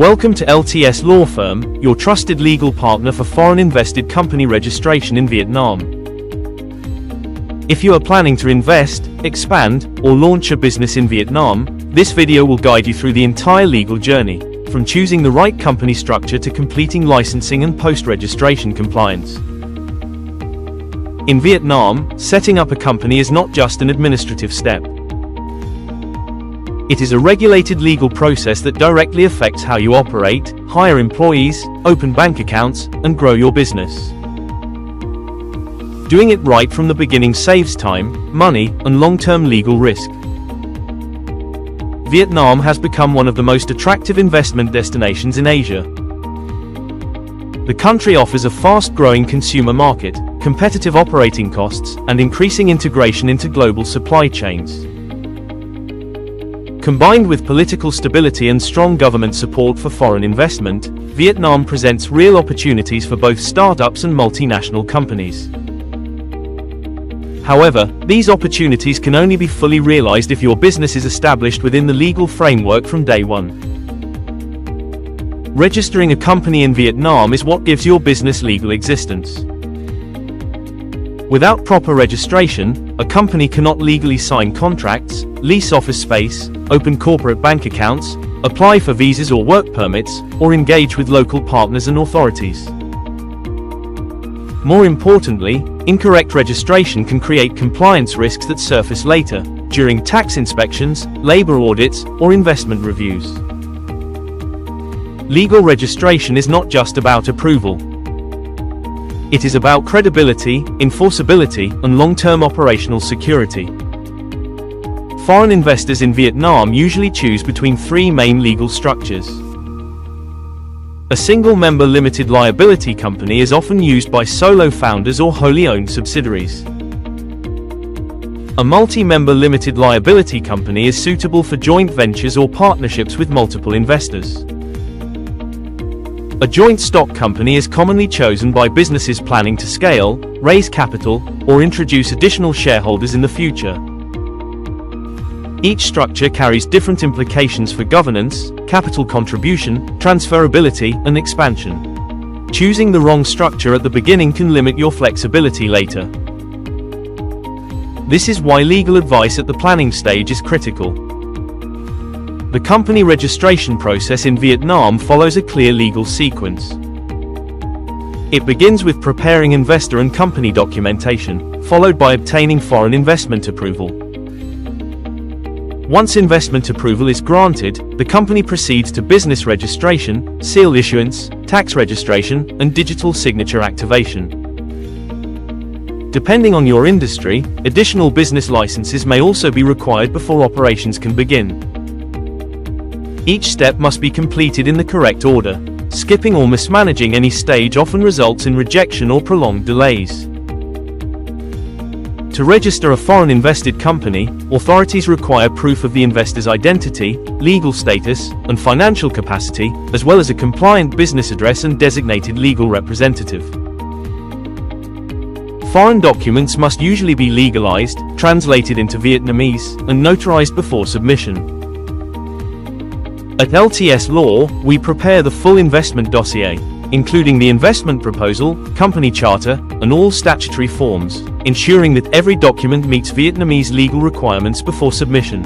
Welcome to LTS Law Firm, your trusted legal partner for foreign invested company registration in Vietnam. If you are planning to invest, expand, or launch a business in Vietnam, this video will guide you through the entire legal journey, from choosing the right company structure to completing licensing and post-registration compliance. In Vietnam, setting up a company is not just an administrative step. It is a regulated legal process that directly affects how you operate, hire employees, open bank accounts, and grow your business. Doing it right from the beginning saves time, money, and long-term legal risk. Vietnam has become one of the most attractive investment destinations in Asia. The country offers a fast-growing consumer market, competitive operating costs, and increasing integration into global supply chains. Combined with political stability and strong government support for foreign investment, Vietnam presents real opportunities for both startups and multinational companies. However, these opportunities can only be fully realized if your business is established within the legal framework from day one. Registering a company in Vietnam is what gives your business legal existence. Without proper registration, a company cannot legally sign contracts, lease office space, open corporate bank accounts, apply for visas or work permits, or engage with local partners and authorities. More importantly, incorrect registration can create compliance risks that surface later, during tax inspections, labor audits, or investment reviews. Legal registration is not just about approval. It is about credibility, enforceability, and long-term operational security. Foreign investors in Vietnam usually choose between three main legal structures. A single-member limited liability company is often used by solo founders or wholly owned subsidiaries. A multi-member limited liability company is suitable for joint ventures or partnerships with multiple investors. A joint stock company is commonly chosen by businesses planning to scale, raise capital, or introduce additional shareholders in the future. Each structure carries different implications for governance, capital contribution, transferability, and expansion. Choosing the wrong structure at the beginning can limit your flexibility later. This is why legal advice at the planning stage is critical. The company registration process in Vietnam follows a clear legal sequence. It begins with preparing investor and company documentation, followed by obtaining foreign investment approval. Once investment approval is granted, the company proceeds to business registration, seal issuance, tax registration, and digital signature activation. Depending on your industry, additional business licenses may also be required before operations can begin. Each step must be completed in the correct order. Skipping or mismanaging any stage often results in rejection or prolonged delays. To register a foreign invested company, authorities require proof of the investor's identity, legal status, and financial capacity, as well as a compliant business address and designated legal representative. Foreign documents must usually be legalized, translated into Vietnamese, and notarized before submission. At LTS Law, we prepare the full investment dossier, including the investment proposal, company charter, and all statutory forms, ensuring that every document meets Vietnamese legal requirements before submission.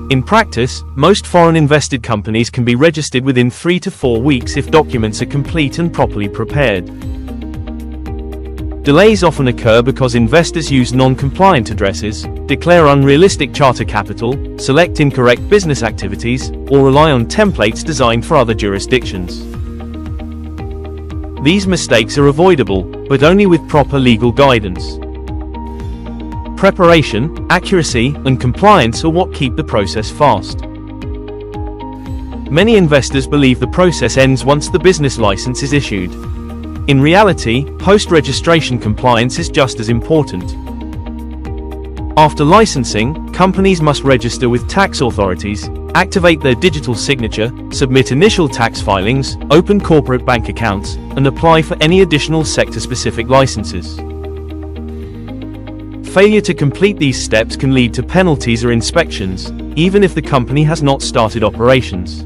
In practice, most foreign invested companies can be registered within 3 to 4 weeks if documents are complete and properly prepared. Delays often occur because investors use non-compliant addresses, declare unrealistic charter capital, select incorrect business activities, or rely on templates designed for other jurisdictions. These mistakes are avoidable, but only with proper legal guidance. Preparation, accuracy, and compliance are what keep the process fast. Many investors believe the process ends once the business license is issued. In reality, post-registration compliance is just as important. After licensing, companies must register with tax authorities, activate their digital signature, submit initial tax filings, open corporate bank accounts, and apply for any additional sector-specific licenses. Failure to complete these steps can lead to penalties or inspections, even if the company has not started operations.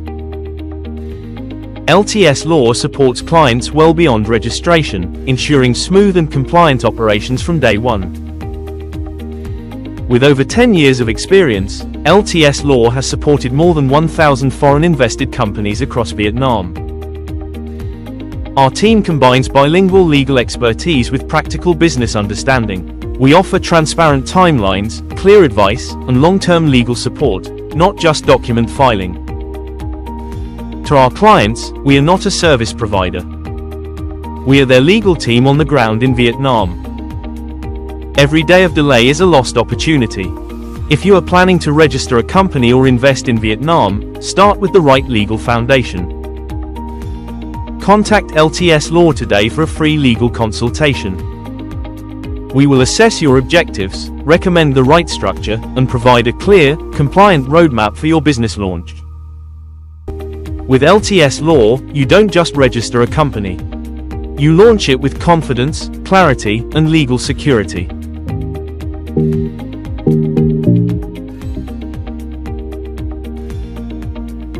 LTS Law supports clients well beyond registration, ensuring smooth and compliant operations from day one. With over 10 years of experience, LTS Law has supported more than 1,000 foreign invested companies across Vietnam. Our team combines bilingual legal expertise with practical business understanding. We offer transparent timelines, clear advice, and long-term legal support, not just document filing. To our clients, we are not a service provider. We are their legal team on the ground in Vietnam. Every day of delay is a lost opportunity. If you are planning to register a company or invest in Vietnam, start with the right legal foundation. Contact LTS Law today for a free legal consultation. We will assess your objectives, recommend the right structure, and provide a clear, compliant roadmap for your business launch. With LTS Law, you don't just register a company. You launch it with confidence, clarity, and legal security.